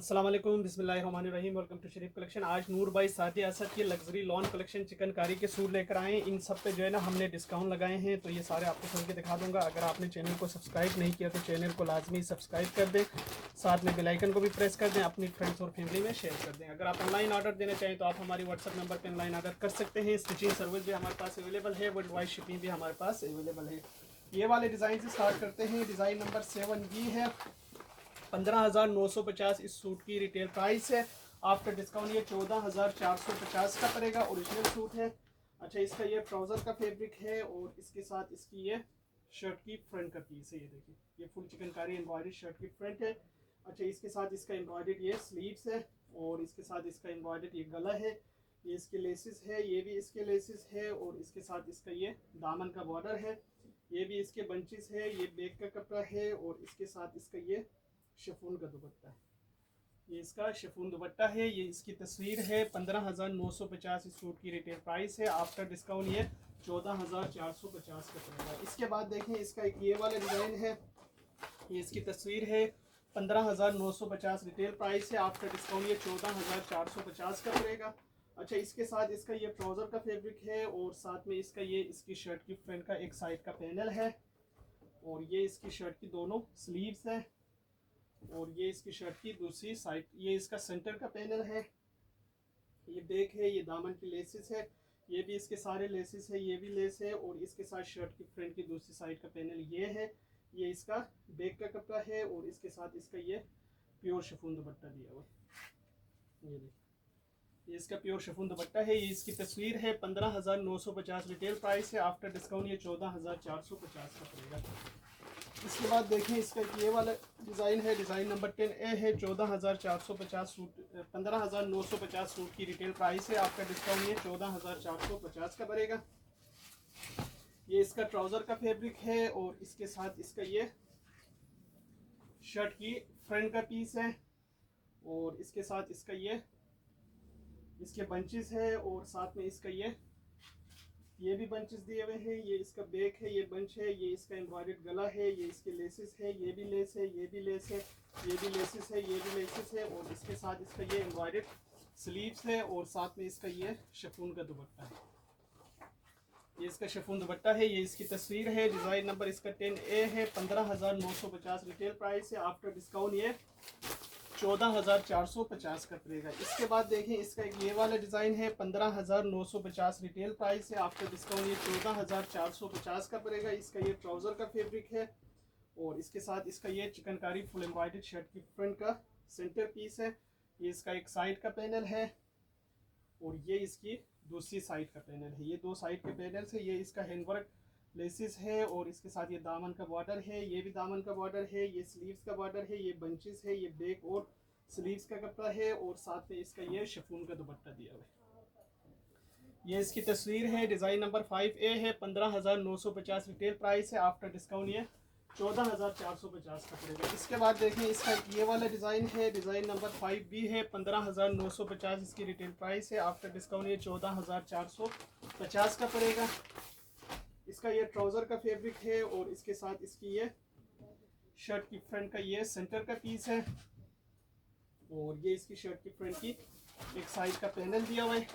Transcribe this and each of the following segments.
अस्सलाम वालेकुम, बिस्मिल्लाहिर्रहमानिर्रहीम। Welcome to Sharif collection. आज नूर भाई सादी असद की लग्जरी लॉन कलेक्शन चिकनकारी के सूट लेकर आए हैं। इन सब पे जो है ना हमने डिस्काउंट लगाए हैं, तो ये सारे आपको खोल के दिखा दूंगा। अगर आपने चैनल को सब्सक्राइब नहीं किया तो चैनल को लाजमी सब्सक्राइब कर दें, साथ में बेल आइकन को भी प्रेस कर दें, अपनी फ्रेंड्स और फैमिली में शेयर कर दें। अगर आप ऑनलाइन ऑर्डर देना चाहें तो आप हमारी व्हाट्सअप नंबर पर ऑनलाइन ऑर्डर कर सकते हैं। स्टिचिंग सर्विस भी हमारे पास अवेलेबल है, वर्ल्ड वाइड शिपिंग भी हमारे पास अवेलेबल है। ये वाले डिज़ाइन से स्टार्ट करते हैं। डिज़ाइन नंबर 7 ये है, 15,950 इस सूट की रिटेल प्राइस है। आफ्टर डिस्काउंट ये 14,450 का पड़ेगा। ओरिजिनल सूट है। अच्छा, इसका ये ट्राउज़र का फैब्रिक है और इसके साथ इसकी ये शर्ट की फ्रंट का पीस है। ये देखिए, ये फुल चिकनकारी एम्ब्रॉयडरी शर्ट की फ्रंट है। अच्छा, इसके साथ इसका एम्ब्रॉयडर्ड ये स्लीव्स है और इसके साथ इसका एम्ब्रॉयडर्ड ये गला है। ये इसके लेसेस है, ये भी इसके लेसेस है और इसके साथ इसका ये दामन का बॉर्डर है। ये भी इसके बंचेस है। ये बैक का कपड़ा है और इसके साथ इसका ये शिफॉन का दुपट्टा है। ये इसका शिफॉन दुपट्टा है। ये इसकी तस्वीर है। 15,950 इस सूट की रिटेल प्राइस है। आफ्टर डिस्काउंट ये 14,450 का पड़ेगा। इसके बाद देखें, इसका एक ये वाला डिज़ाइन है। ये इसकी तस्वीर है। 15,950 रिटेल प्राइस है। आफ्टर डिस्काउंट ये 14,450 का पड़ेगा। अच्छा, इसके साथ इसका ये ट्राउज़र का फैब्रिक है और साथ में इसका ये इसकी शर्ट की फ्रंट का एक साइड का पैनल है और ये इसकी शर्ट की दोनों स्लीव्स है और ये इसकी शर्ट की दूसरी साइड। ये इसका सेंटर का पैनल है। ये बैक है। ये दामन की लेसेस है। ये भी इसके सारे लेसेस है। ये भी लेस है और इसके साथ शर्ट की फ्रंट की दूसरी साइड का पैनल ये है। ये इसका बैक का कपड़ा है और इसके साथ इसका ये प्योर शिफॉन दुपट्टा दिया हुआ। ये देखिए, ये इसका प्योर शिफॉन दुपट्टा है। ये इसकी तस्वीर है। 15,950 रिटेल प्राइस है। आफ्टर डिस्काउंट ये 14,450 का पड़ेगा। इसके बाद देखें, इसका ये वाला डिज़ाइन है। डिज़ाइन नंबर 10A है। 14,450 सूट, 15,950 सूट की रिटेल प्राइस है। आफ्टर डिस्काउंट ये 14,450 का पड़ेगा। ये इसका ट्राउज़र का फैब्रिक है और इसके साथ इसका ये शर्ट की फ्रंट का पीस है और इसके साथ इसका ये इसके बंचेस है और साथ में इसका ये भी बंचेस दिए हुए हैं। ये इसका बैक है, ये बंच है, ये इसका एम्ब्रॉयडर्ड गला है, ये इसके लेसेस है, ये भी लेस है, ये भी लेस है, ये भी लेसेस है, ये भी लेसेस है और इसके साथ इसका ये एम्ब्रॉयडर्ड स्लीव्स है और साथ में इसका ये शिफॉन का दुपट्टा है। ये इसका शिफॉन दुपट्टा है। ये इसकी तस्वीर है। डिज़ाइन नंबर इसका 10A है। 15,950 रिटेल प्राइस है। आफ्टर डिस्काउंट ये 14,450 का पड़ेगा। इसके बाद देखें, इसका एक ये वाला डिज़ाइन है। 15,950 रिटेल प्राइस है। आफ्टर डिस्काउंट ये 14,450 का पड़ेगा। इसका ये ट्राउज़र का फैब्रिक है और इसके साथ इसका ये चिकनकारी फुल एम्ब्रॉयडर्ड शर्ट की फ्रंट का सेंटर पीस है। ये इसका एक साइड का पैनल है और ये इसकी दूसरी साइड का पैनल है। ये दो साइड के पैनल से ये इसका हैंडवर्क लेसिस है और इसके साथ ये दामन का बॉर्डर है। ये भी दामन का बॉर्डर है। ये स्लीव्स का बॉर्डर है। ये बंचेस है। ये बैक और स्लीव्स का कपड़ा है और साथ में इसका ये शिफॉन का दुपट्टा दिया हुआ है। ये इसकी तस्वीर है। डिज़ाइन नंबर 5A है। 15,950 रिटेल प्राइस है। आफ्टर डिस्काउंट ये 14,450 का पड़ेगा। इसके बाद देखें, इसका ये वाला डिज़ाइन है। डिज़ाइन नंबर 5B है। 15,950 इसकी रिटेल प्राइस है। आफ्टर डिस्काउंट ये 14,450 का पड़ेगा। इसका ये ट्राउज़र का फैब्रिक है और इसके साथ इसकी ये शर्ट की फ्रंट का ये सेंटर का पीस है और ये इसकी शर्ट की फ्रंट की एक साइड का पैनल दिया हुआ है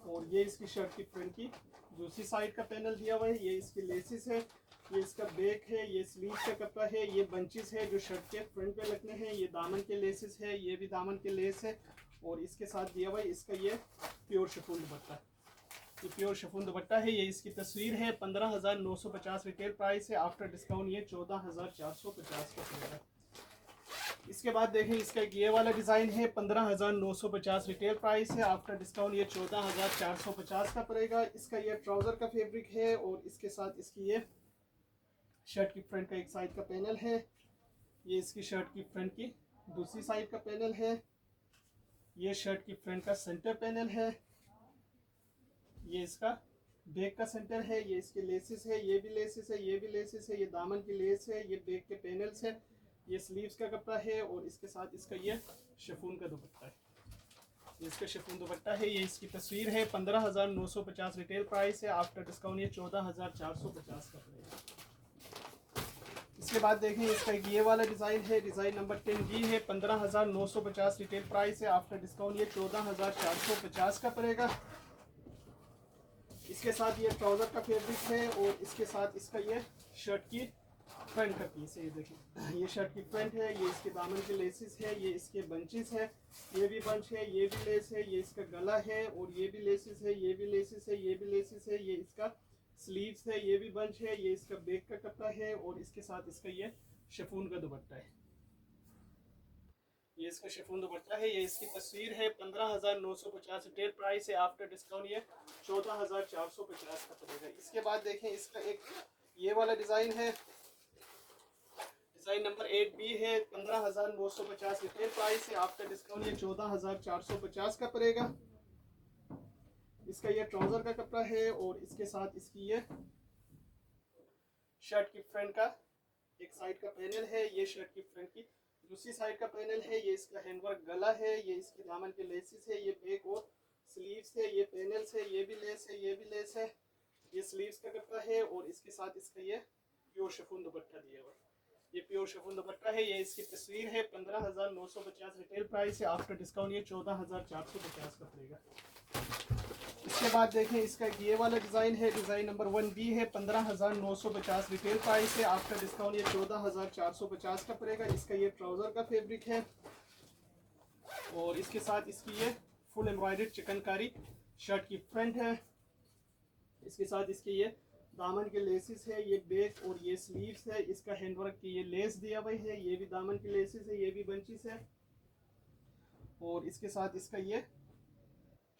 और ये इसकी शर्ट की फ्रंट की दूसरी साइड का पैनल दिया हुआ है। ये इसकी लेसिस है। ये इसका बैक है। ये स्लीव का कपड़ा है। ये बंचेस है जो शर्ट के फ्रंट पे लगने हैं। ये दामन के लेसिस है। ये भी दामन के लेस है और इसके साथ दिया हुआ है इसका ये प्योर शिफॉन दुपट्टा। ये प्योर शिफॉन दुपट्टा है। ये इसकी तस्वीर है। 15,950 रिटेल प्राइस है। आफ्टर डिस्काउंट ये 14,450 का पड़ेगा। इसके बाद देखें, इसका एक ये वाला डिज़ाइन है। 15,950 रिटेल प्राइस है। आफ्टर डिस्काउंट ये 14,450 का पड़ेगा। इसका ये ट्राउज़र का फैब्रिक है और इसके साथ इसकी ये शर्ट की फ्रंट का एक साइड का पैनल है। ये इसकी शर्ट की फ्रंट की दूसरी साइड का पैनल है। ये शर्ट की फ्रंट का सेंटर पैनल है। ये इसका बैक का सेंटर है। ये इसके लेसेस है। ये भी लेसेस है। ये भी लेसेस है। ये दामन की लेस है। ये बैक के पैनल्स है। ये स्लीव्स का कपड़ा है और इसके साथ इसका ये शिफॉन का दुपट्टा है। ये इसका शिफॉन दुपट्टा है। ये इसकी तस्वीर है। 15,950 रिटेल प्राइस है। आफ्टर डिस्काउंट ये 14,450 का पड़ेगा। इसके बाद देखें इसका एक ये वाला डिज़ाइन है, डिज़ाइन नंबर 10G है, 15,950 रिटेल प्राइस है। आफ्टर डिस्काउंट ये 14,450 का पड़ेगा। इसके साथ ये ट्राउज़र का फैब्रिक है और इसके साथ इसका ये शर्ट की फ्रंट का पीस है। ये देखिए ये शर्ट की फ्रंट है, ये इसके दामन के लेसेस है, ये इसके बंचेस है, ये भी बंच है, ये भी लेस है, ये इसका गला है और ये भी लेसेस है, ये भी लेसेस है, ये भी लेसेस है, ये इसका स्लीव्स है, ये भी बंच है, ये इसका बैक का कपड़ा है और इसके साथ इसका ये शिफॉन का दुपट्टा है। ये इसका शिफॉन दुपट्टा है। ये इसकी तस्वीर है, 15,950 रिटेल प्राइस है। आफ्टर डिस्काउंट ये 14,450 का पड़ेगा। इसके बाद देखें इसका एक ये वाला डिज़ाइन है, डिज़ाइन नंबर 8B है, 15,950 रिटेल प्राइस है। आफ्टर डिस्काउंट ये 14,450 का पड़ेगा। इसका ये ट्राउज़र का कपड़ा है और इसके साथ इसकी ये शर्ट की फ्रंट का एक साइड का पैनल है, ये शर्ट की फ्रंट की दूसरी साइड का पैनल है, ये इसका हैंडवर्क गला है, ये इसके दामन के लेसेस है, ये बैक और स्लीव्स है, ये पैनल्स है, ये भी लेस है, ये भी लेस है, ये स्लीव्स का कपड़ा है और इसके साथ इसका ये प्योर शिफॉन दुपट्टा दिया हुआ है। ये प्योर शिफॉन दुपट्टा है। ये इसकी तस्वीर है, 15,950 रिटेल प्राइस है। आफ्टर डिस्काउंट ये 14,450 का पड़ेगा। इसके बाद देखें इसका ये वाला डिज़ाइन है, डिज़ाइन नंबर 1B है, 15,950 रिटेल प्राइस है। आफ्टर डिस्काउंट ये 14,450 का पड़ेगा। इसका ये ट्राउज़र का फैब्रिक है और इसके साथ इसकी ये फुल एम्ब्रॉयडर्ड चिकनकारी शर्ट की फ्रंट है। इसके साथ इसके ये दामन के लेसेस है, ये बैक और ये स्लीव्स है, इसका हैंडवर्क की ये लेस दिया हुआ है, ये भी दामन के लेसेस है, ये भी बंचेस है और इसके साथ इसका ये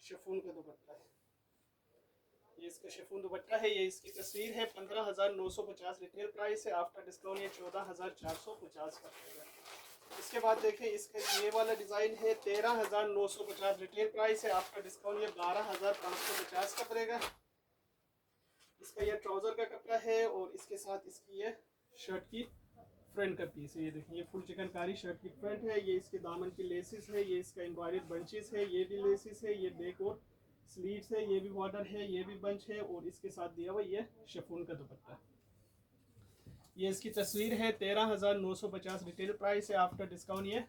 शिफॉन का दुपट्टा है। ये इसका शिफॉन दुपट्टा है। ये इसकी तस्वीर है, 15,950 रिटेल प्राइस है। आफ्टर डिस्काउंट ये 14,450 का पड़ेगा। इसके बाद देखें इसका ये वाला डिज़ाइन है, 13,950 रिटेल प्राइस है। आफ्टर डिस्काउंट ये 12,550 का पड़ेगा। इसका ये ट्राउज़र का कपड़ा है और इसके साथ इसकी ये शर्ट की फ्रंट का पीस है। ये देखिए ये फुल चिकनकारी शर्ट की फ्रंट है, ये इसके दामन की लेसेस है, ये इसका एम्ब्रॉयडर्ड बंचेस है, ये भी लेसेस है, ये बैक और स्लीव्स है, ये भी बॉर्डर है, ये भी बंच है और इसके साथ दिया हुआ ये शिफॉन का दुपट्टा। ये इसकी तस्वीर है, 13,950 रिटेल प्राइस है। आफ्टर डिस्काउंट ये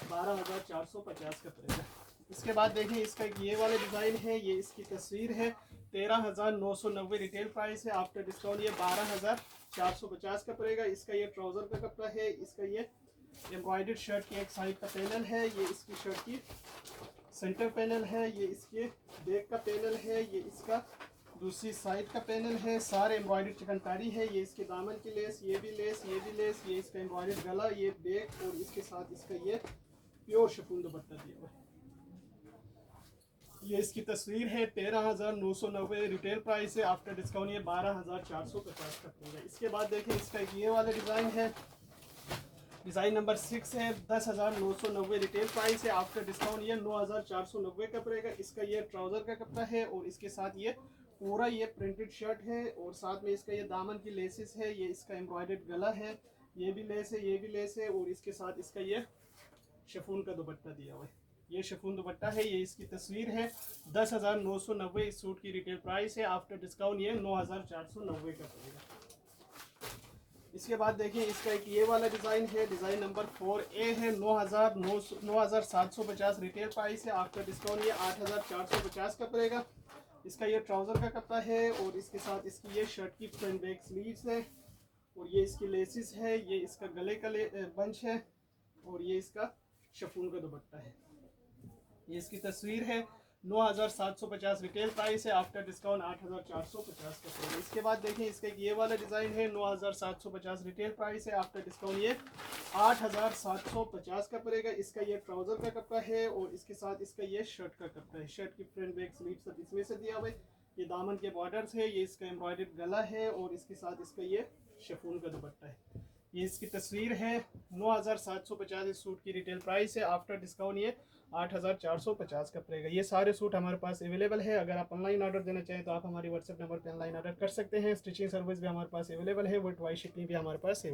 12,450 का पड़ेगा। इसके बाद देखें इसका ये वाला डिज़ाइन है, ये इसकी तस्वीर है, 13,990 रिटेल प्राइस है। आफ्टर डिस्काउंट ये 12,450 का पड़ेगा। इसका ये ट्राउज़र का कपड़ा है, इसका ये एम्ब्रॉयडर्ड शर्ट की एक साइड का पैनल है, ये इसकी शर्ट की सेंटर पैनल है, ये इसके बैक का पैनल है, ये इसका दूसरी साइड का पैनल है, सारे एम्ब्रॉयडर्ड चिकनकारी है, ये इसके दामन की लेस, ये भी लेस, ये भी लेस, ये इसका एम्ब्रॉयडर्ड गला, ये बैक और इसके साथ इसका ये प्योर शिफॉन दुपट्टा दिया हुआ है। ये इसकी तस्वीर है, 13,990 रिटेल प्राइस है। आफ्टर डिस्काउंट ये 12,450 का पड़ेगा। इसके बाद देखें इसका ये वाला डिज़ाइन है, डिज़ाइन नंबर 6 है, 10,990 रिटेल प्राइस है। आफ्टर डिस्काउंट ये 9,490 का पड़ेगा। इसका ये ट्राउज़र का कपड़ा है और इसके साथ ये पूरा ये प्रिंटेड शर्ट है और साथ में इसका ये दामन की लेसेस है, ये इसका एम्ब्रॉयडर्ड गला है, ये भी लेस है, ये भी लेस है और इसके साथ इसका ये शिफॉन का दुपट्टा दिया हुआ है। ये शिफॉन दुपट्टा है। ये इसकी तस्वीर है, 10,990 इस सूट की रिटेल प्राइस है। आफ्टर डिस्काउंट ये 9,490 का पड़ेगा। इसके बाद देखिए इसका एक ये वाला डिज़ाइन है, डिज़ाइन नंबर 4A है, 9,750 रिटेल प्राइस है। आफ्टर डिस्काउंट ये 8,450 का पड़ेगा। इसका ये ट्राउज़र का कपड़ा है और इसके साथ इसकी ये शर्ट की फ्रंट बैक स्लीव्स है और ये इसकी लेसिस है, ये इसका गले का बंच है और ये इसका शिफॉन का दुपट्टा है। ये इसकी तस्वीर है, 9,750 रिटेल प्राइस है। आफ्टर डिस्काउंट 8,450 का पड़ेगा। इसके बाद देखें इसका ये वाला डिज़ाइन है, 9,750 रिटेल प्राइस है। आफ्टर डिस्काउंट ये 8,750 का पड़ेगा। इसका ये ट्राउज़र का कपड़ा है और इसके साथ इसका ये शर्ट का कपड़ा है, शर्ट की फ्रंट बैक स्लीव सब इसमें से दिया हुआ है। ये दामन के बॉर्डर्स है, ये इसका एम्ब्रॉयडर्ड गला है और इसके साथ इसका ये शिफॉन का दुपट्टा है। ये इसकी तस्वीर है, 9,750 इस सूट की रिटेल प्राइस है। आफ्टर डिस्काउंट ये 8,450 का पड़ेगा। ये सारे सूट हमारे पास अवेलेबल है। अगर आप ऑनलाइन ऑर्डर देना चाहें तो आप हमारी व्हाट्सएप नंबर पर ऑनलाइन ऑर्डर कर सकते हैं। स्टिचिंग सर्विस भी हमारे पास अवेलेबल है, वर्ल्ड वाइड शिपिंग भी हमारे पास